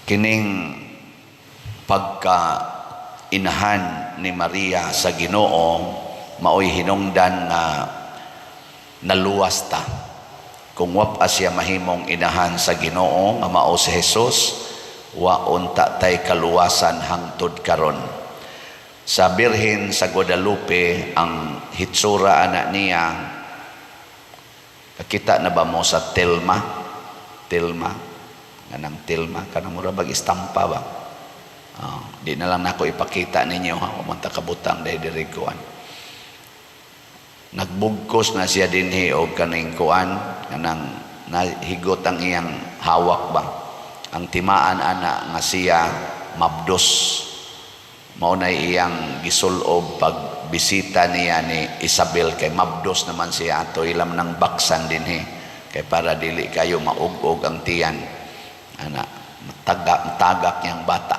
Kining pagka inahan ni Maria sa Ginoo maoy hinungdan nga naluwas ta. Kung wa siya mahimong inahan sa Ginoo nga mao si Jesus, wa unta tay kaluwasan hangtod karon. Sa Birhen sa Guadalupe ang hitsura anak niya, nakita na ba mo sa Tilma kanang Tilma kanang mura bag istampa ba. Di na lang nako ipakita ninyo ha, umanta kabutang diri kuan. Nagbugkos na siya dinhi og kaning kuan kanang nahigot ang iyang hawak ba. Ang timaan ana nga siya mabdos. Mao na iyang gisulob pag bisita niya ni Isabel kay mabdos naman siya ato ilam ng baksan dinhi kay para dili kayo maugog ang tiyan. Ana matagak niyang bata.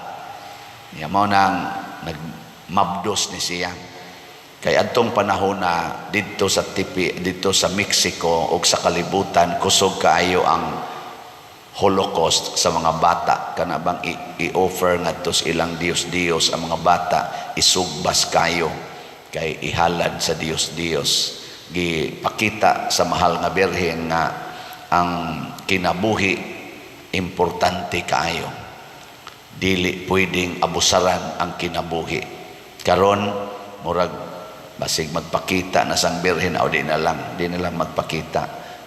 Ya mao nang nagmabdos ni siya. Kay adtong panahon na dito sa Mexico ug sa kalibutan kusog kaayo ang Holocaust sa mga bata kana bang i-offer ngadto sa ilang Dios ang mga bata isugbas kayo kay ihalad sa Dios gipakita sa mahal nga birhen nga ang kinabuhi importante kaayo. Dili pwedeng abusaran ang kinabuhi. Karon murag basig magpakita na sang birhen o di na lang magpakita.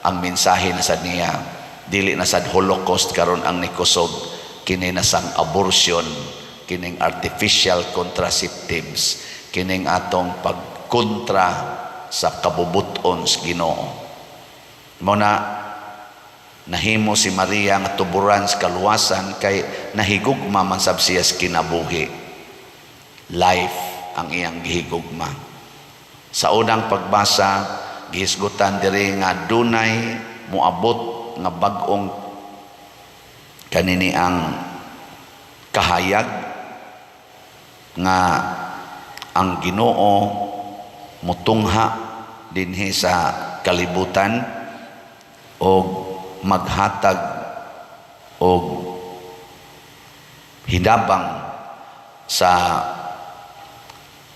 Ang mensahe na sa niya dili na sad Holocaust karon ang nikusog, kini na sang abortion, kining artificial contraceptives, kining atong pagkontra sa kabubuton sa Ginoo. Mo na nahimo si Maria nga tuburan sa kaluwasan kay nahigugma man sab siya sa kinabuhi. Life ang iyang gihigugma. Sa unang pagbasa gihisgutan diri nga dunay moabot nga bag-ong kanini ang kahayag nga ang Ginoo mutungha dinhi sa kalibutan o maghatag og hidabang sa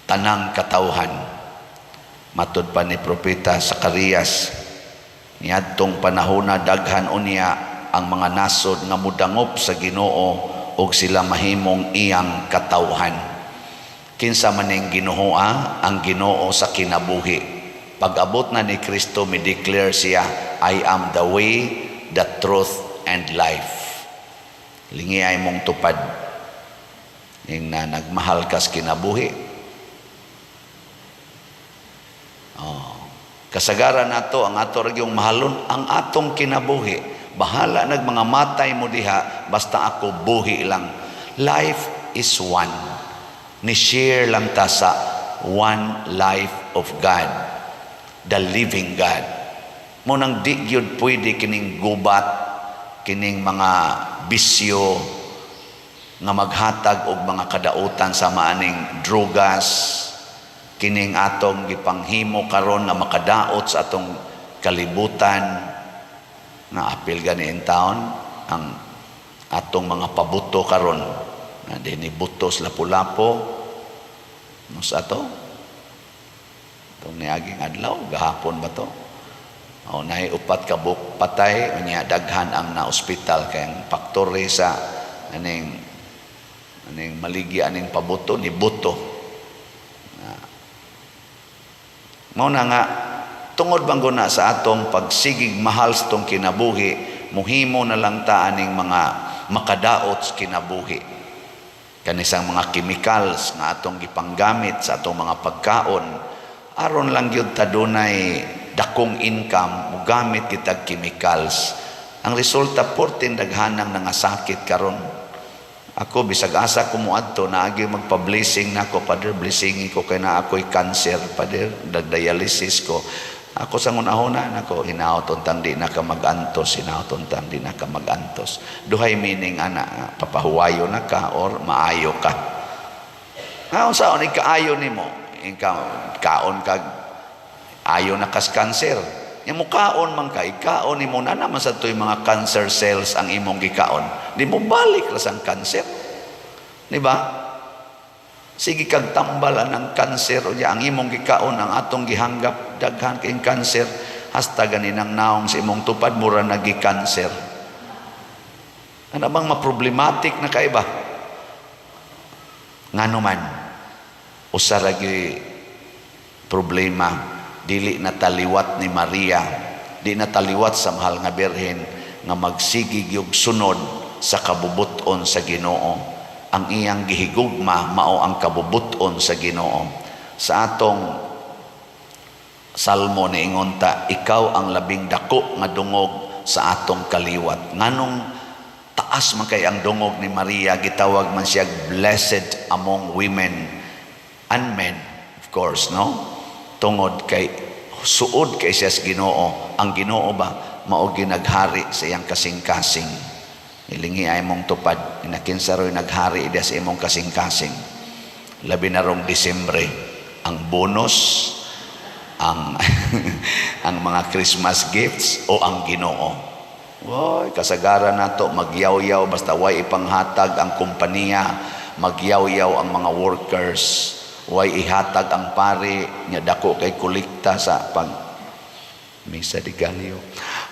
tanang katawhan. Matud pa ni Propeta Zacarias, niadtong panahon na daghan unya ang mga nasod nga mudangop sa Ginoo ug sila mahimong iyang katawhan. Kinsa man ning Ginooa ang Ginoo sa kinabuhi. Pag-abot na ni Kristo mi-declare siya, I am the way, the truth, and life. Lingi ay mong tupad ning na nagmahal ka sa kinabuhi. Kasagaran nato ang ato ragyong mahalon ang atong kinabuhi. Bahala nag mga matay mo diha basta ako buhi lang. Life is one. Ni share lang ta sa one life of God, the living God. Mo nang di gyud pwede kining gubat, kining mga bisyo nga maghatag og mga kadautan sa maaning drogas, kining atong gipanghimo karon nga makadaot sa atong kalibutan nga apil gani in town ang atong mga pabuto karon na dinhi butos lapu-lapo nos ato itong niaging adlaw gahapon ba to nay upat ka buk patay unya daghan ang na ospital kay ang paktore sa aning maligi aning pabuto ni buto. Mao na nga tungod bang guna sa atong pagsigig mahal sa tong kinabuhi, muhimo na lang ta aning mga makadaot sa kinabuhi. Kanisang mga chemicals nga atong gipanggamit sa atong mga pagkaon, aron lang gyud ta dunay dakong income mugamit kitag chemicals. Ang resulta portin daghanang nangasakit karon. Ako bisag asa ko muadto naagi magpa-blessing nako, Father, blessing ko kay na ako'y cancer, Father, dialysis ko. Ako sa ngunahuna nako hinaoton tang di na ka magantos, hinaoton tang di na ka magantos. Duhay meaning ana papahuwayo na ka or maayo ka. Unsa ni kaayo nimo? Ikaw kaon kag ayo na kas cancer. Nya mukaon man ka, ikaon nimo na naman sa to'y mga cancer cells ang imong gikaon. Di mo balik ra sang cancer. Di ba? Sige kag tambalan ng cancer o ang imong gikaon ang atong gihanggap daghan kay cancer hasta ganinang naong sa imong tupad mura nagi-cancer. Ano bang maproblematic na kaiba? Ngano man usa ra gyud problema dili nataliwat ni Maria, di nataliwat sa mahal nga birhen nga magsigig og sunod sa kabubuton sa Ginoo. Ang iyang gihigugma mao ang kabubuton sa Ginoo. Sa atong salmo ni ingonta, ikaw ang labing dako nga dungog sa atong kaliwat. Nganong taas man kay ang dungog ni Maria, gitawag man siya blessed among women and men, of course, no? Tungod kay suod kay siya sa Ginoo. Ang Ginoo ba mao ginaghari sa iyang kasing-kasing. Ilingi ay mong tupad, inakinsaroy naghari ida sa imong kasing-kasing. Labi na rong Disyembre, ang bonus, ang ang mga Christmas gifts o ang Ginoo. Woy, kasagaran nato magyaw-yaw basta way ipanghatag ang kompanya, magyaw-yaw ang mga workers, way ihatag ang pari nya dako kay kolekta sa pag misa di Galio.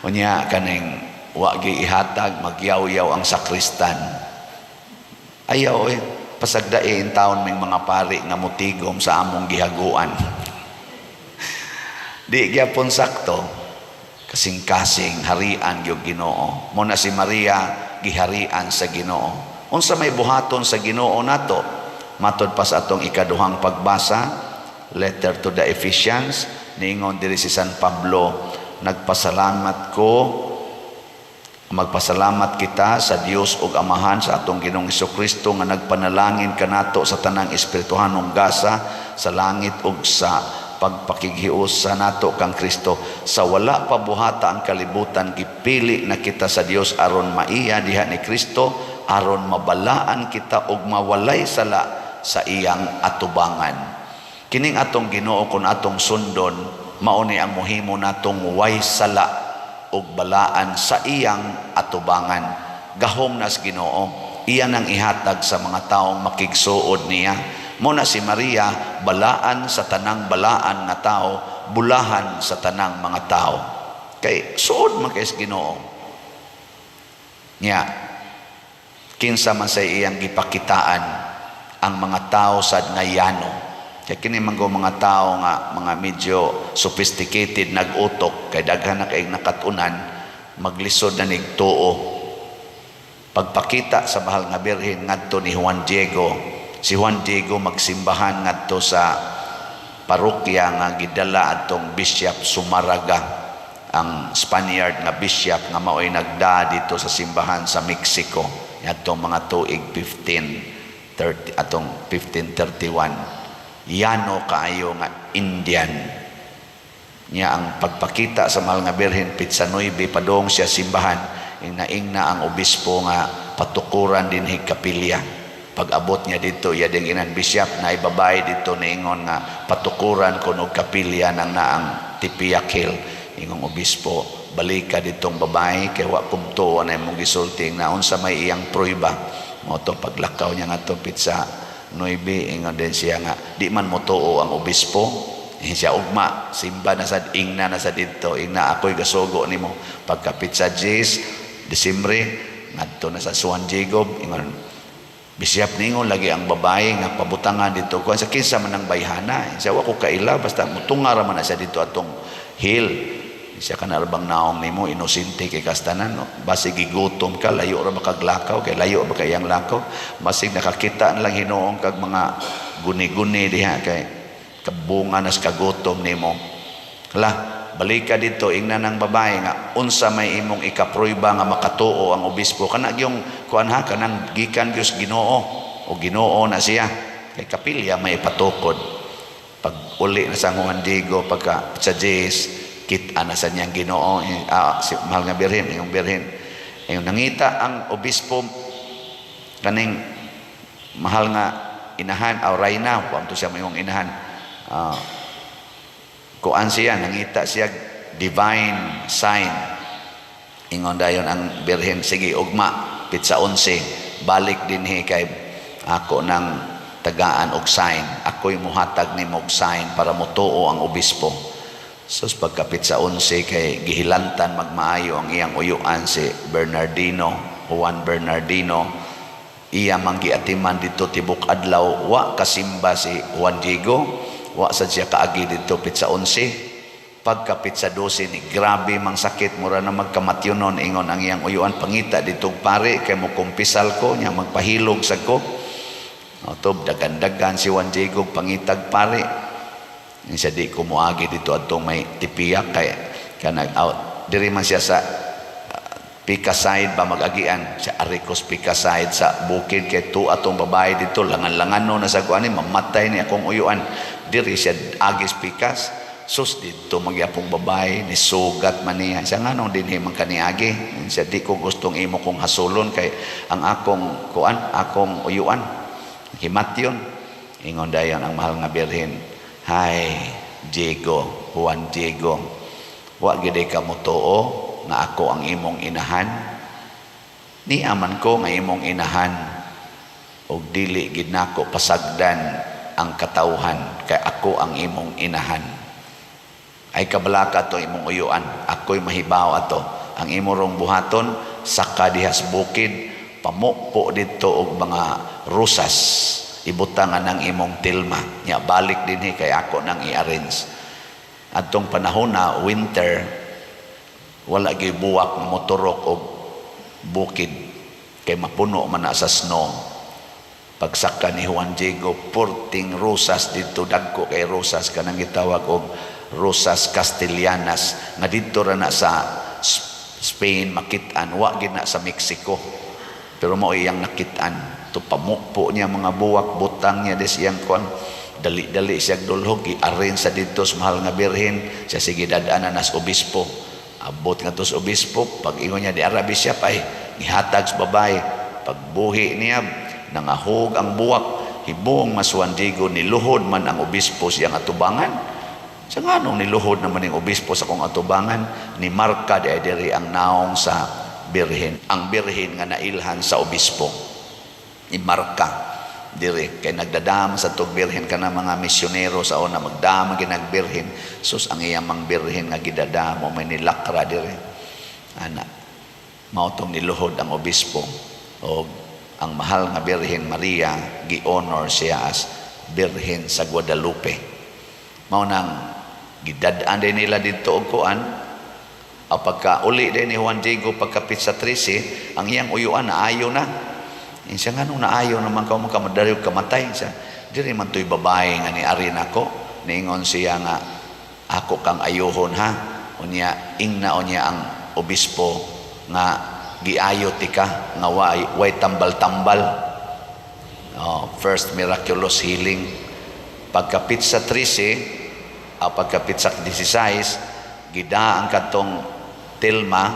Unya kaning wa gi ihatag magyaw-yaw ang sakristan. Ayaw pasagdain taon ming mga pari nga mutigom sa among gihaguan. Di gyapon sakto kasing-kasing harian gyud Ginoo. Mo na si Maria giharian sa Ginoo. Unsa may buhaton sa Ginoo nato? Matod pa sa atong ikaduhang pagbasa, letter to the Ephesians, niingon diri si San Pablo, magpasalamat kita sa Dios ug Amahan sa atong Ginoong Hesukristo nga nagpanalangin kanato sa tanang espirituhanong gasa sa langit ug sa pagpakighios sa nato kang Kristo. Sa wala pa buhata ang kalibutan, gipili na kita sa Dios aron maiya diha ni Kristo, aron mabalaan kita ug mawalay sala sa iyang atubangan. Kining atong Ginoo kun atong sundon, mao ni ang mohimo natong way sala ug balaan sa iyang atubangan. Gahom nas Ginoo, iyan ang ihatag sa mga taong makigsuod niya. Muna si Maria, balaan sa tanang balaan nga tao, bulahan sa tanang mga tao. Kay suod man kay Ginoo. Nya, kinsa man sa iyang gipakitaan ang mga tao sad ngayano. Kaya kini mga tao nga mga medyo sophisticated nag-utok kay daghan na kay nakatunan maglisod na nigtuo. Pagpakita sa mahal nga birhen ngadto ni Juan Diego, si Juan Diego magsimbahan ngadto sa parokya nga gidala atong Bishop Sumaraga, ang Spaniard nga bishop nga mao'y nagda dito sa simbahan sa Mexico atong mga tuig 1531. Yano kaayo nga Indian niya ang pagpakita sa mahal nga birhen pitsa 9 padong siya simbahan ingna ang obispo nga patukuran din higkapilya. Pag abot niya dito iya ding inan bishop na ibabay dito niingon nga patukuran kuno kapilya nang naang Tipiak Hill. Ingong obispo balika ditong babae kay wa kumto na imong gisulting na unsa may iyang prueba mo to paglakaw niya nga to pitsa 9 ingon din siya nga di man mo tuo ang obispo siya ugma simba na sad ingna na sa dito ingna ako'y gasugo nimo pagkapit sa 10 Disyembre ngadto na sa Juan Diego ingon bishop ningon lagi ang babae nga pabutangan dito kung sa kinsa man ang bayhana siya wa ko kaila basta mutunga ra man na siya dito atong hill siya kanalbang naong nimo inosente kay kastanan no? Basig gigutom ka layo ra makaglakaw kay layo ba kayang lakaw basig nakakita na lang Hinoong kag mga guni-guni diha kay kabunga nas kagutom nimo hala balik ka dito ingna ng babae nga unsa may imong ikapruiba nga makatuo ang obispo kana gyung kuan ha kanang gikan Dios Ginoo o Ginoo na siya kay kapilya may patukod pag uli na sa Juan Diego pagka sa Jes kita na sa niyang Ginoo si mahal nga birhen yung birhen yung nangita ang obispo kaning mahal nga inahan o rayna kung to siya mayong inahan kuan siya nangita siya divine sign. Ingon dayon ang Birhen, sige ugma pitsa 11 balik dinhi kay ako nang tagaan og sign, ako'y muhatag nimo og sign para motuo ang obispo. Sus pagkapit sa 11 kay gihilantan magmaayo ang iyang uyuan si Bernardino, Juan Bernardino. Iya manggiatiman dito tibok adlaw, wa kasimba si Juan Diego, wa sad siya kaagi dito pitsa 11. Pagkapit sa 12 ni grabe mang sakit, mura na magkamatyonon, ingon ang iyang uyuan, pangita ditong pare kay mo kumpisal ko nya magpahilog sa ko. Otob dagan-dagan si Juan Diego pangitag pare. Siya di ko muagi dito atong may tipiyak kay kanag out. Diri man siya sa Pika side ba magagian siya Aricos Pika side sa bukid kay tu atong babae dito langan-langan no na sa kuan ni mamatay ni akong uyuan. Diri siya agis Pikas. Sus dito magyapong babae ni sugat man niya siya nganong dinhi man kaniagi siya di ko gustong imo kong hasulon kay ang akong kuan akong uyuan himatyon. Ingon dayon ang mahal nga Birhen, hay Diego, Juan Diego, wa gid ka motuo nga ako ang imong inahan. Ni aman ko nga imong inahan og dili gid nako pasagdan ang katawhan kay ako ang imong inahan. Ay kabalaka to imong uyuan, ako'y mahibaw ato. Ang imo rong buhaton saka dihas bukid, pamukpo dito og mga rusas, ibutangan ng imong tilma. Nya balik dinhi kay ako nang i-arrange. Adtong panahon na winter, wala gyud buwak nga motorok og bukid kay mapuno man na sa snow. Pagsaka ni Juan Diego, 14 rusas dito, dagko kay rusas kanang gitawag og Rosas Castellanas nga dito ra na sa Spain makitaan, wa gid na sa Mexico pero mao iyang nakitaan. To pamukpo niya mga buwak, butang niya des iyang kon, dali-dali siya dulhog i-arrange sa dito sa mahal nga Birhen. Siya sige dadaanan nas obispo, abot nga tos obispo, pag ingon niya di Arabi siya pay nihatag sa babae, pagbuhi niya nangahog ang buwak, hibong mas Juan Diego niluhod man ang obispo siyang atubangan. Sa nganong niluhod naman yung obispo sa kong atubangan, ni marka di diri ang naong sa Birhen. Ang Birhen nga nailhan sa obispo, ni marka diri kay nagdadam sa tug Birhen kana mga misyonero sa una magdam ginag Birhen. Sus ang iyang mang Birhen nga gidadamo may nilakra diri. Ana mao tong niluhod ang obispo o ang mahal nga Birhen Maria gi-honor siya as Birhen sa Guadalupe. Mao nang gidadaan din nila dito og kuan o pagka uli din ni Juan Diego pagkapit sa 13 ang iyang uyuan naayo na. Siya nga nung naayo naman ka makamadari og kamatay siya, diri man to'y babae nga ni ari nako, niingon siya nga ako kang ayuhon ha, unya ingna unya ang obispo nga giayo tika nga way tambal-tambal. First miraculous healing. Pagkapit sa 13 pagkapit sa 16 gidaan kadtong tilma,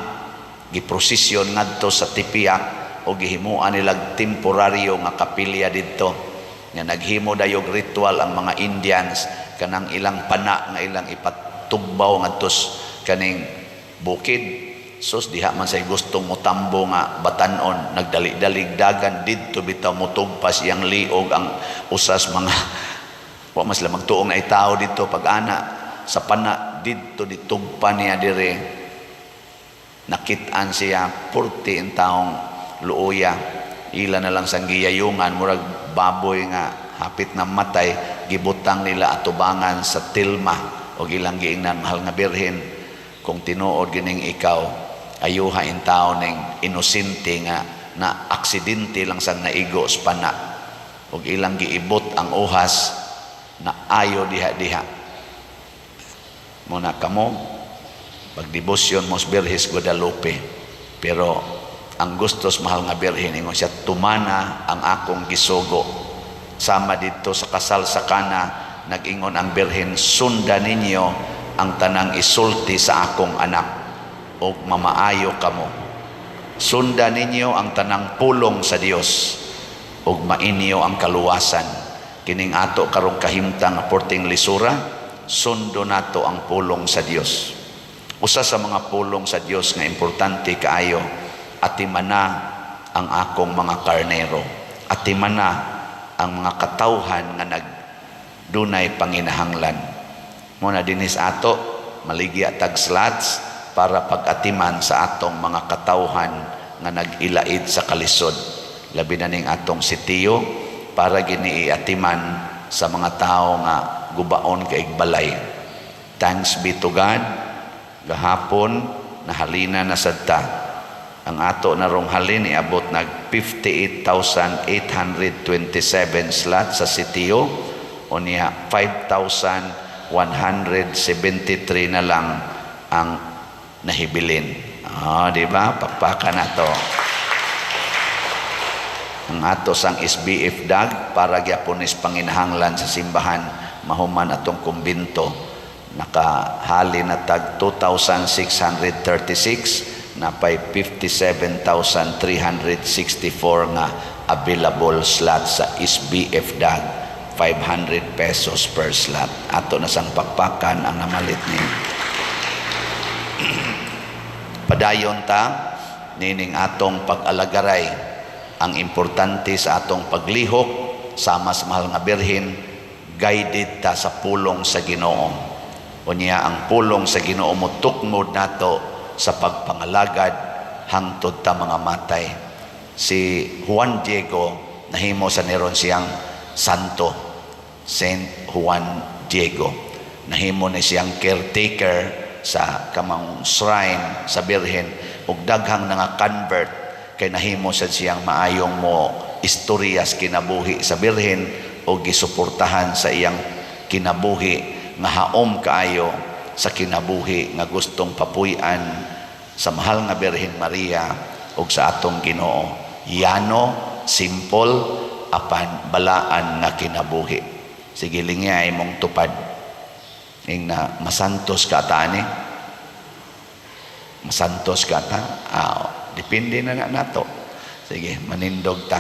giprosesyon ngadto sa tipiak o gihimuan nilag temporaryo nga kapilya didto nga naghimo dayog ritual ang mga Indians kanang ilang pana nga ilang ipatugbaw ngadtos kaning bukid. Sus diha man say gustong motambo nga batanon, nagdali-dalig dagan didto bitaw motugpas iyang liog ang usas mga wa mas lamang tuong na itao dito pag-ana sa pana dito ditugpa niya dire. Nakitaan siya 40 taong luoya, ila na lang sang giyayungan murag baboy nga hapit na matay, gibutang nila atubangan sa tilma o ilang giingnan mahal nga Birhen. Kung tinuod gining ikaw ayuha in tao ning inosente nga na aksidente lang sang naigo sa pana o ilang giibot ang uhas na ayo diha-diha. Muna kamo pagdebosyon mo sa Birhes Guadalupe, pero ang gustos mahal nga Birhen ingon siya tumana ang akong gisugo. Sama dito sa kasal sa kana nag-ingon ang Birhen, sundan ninyo ang tanang isulti sa akong anak o mamaayo kamo. Sundan ninyo ang tanang pulong sa Dios o mainyo ang kaluwasan. Kining ato karong kahimtang porting lisura, sundo nato ang pulong sa Dios. Usa sa mga pulong sa Dios nga importante kaayo, atimana ang akong mga karnero, atimana ang mga katawhan nga dunay panginahanglan. Muna dinis ato maligya tag slots para pag-atiman sa atong mga katawhan nga nag-ilaid sa kalisod. Labi na ning atong sitiyo para giniatiman sa mga tao nga gubaon kay balay. Thanks be to God. Gahapon nahalina na sadta. Ang ato na rong halin iabot nag 58,827 slots sa sitiyo, o niya 5,173 na lang ang nahibilin. Di ba? Pakpaka na to. Ang ato sang SBF dag para gyapon is panginahanglan sa simbahan mahuman atong kumbinto. Nakahali na tag 2,636 na pay 57,364 nga available slot sa SBF dag, 500 pesos per slot. Ato na sang pakpakan ang namalit ni. Padayon ta nining atong pag-alagaray ang importante sa atong paglihok sama sa mahal nga birhen, guided ta sa pulong sa Ginoo. Unya ang pulong sa Ginoo mo tukmod nato sa pagpangalagad hangtod ta mga matay. Si Juan Diego nahimo sa neron siyang santo, Saint Juan Diego. Nahimo ni siyang caretaker sa kamang shrine sa Birhen, ug daghang nga convert kay nahimo sa siyang maayong mo istoryas kinabuhi sa Birhen o gisuportahan sa iyang kinabuhi nga haom kaayo sa kinabuhi nga gustong papuy-an sa mahal nga Birhen Maria ug sa atong Ginoo. Yano, simple, apan balaan nga kinabuhi. Sige lingay mong tupad ing na masantos ka ta ani. Masantos ka ta. Depende na nato. Sige, manindog ta.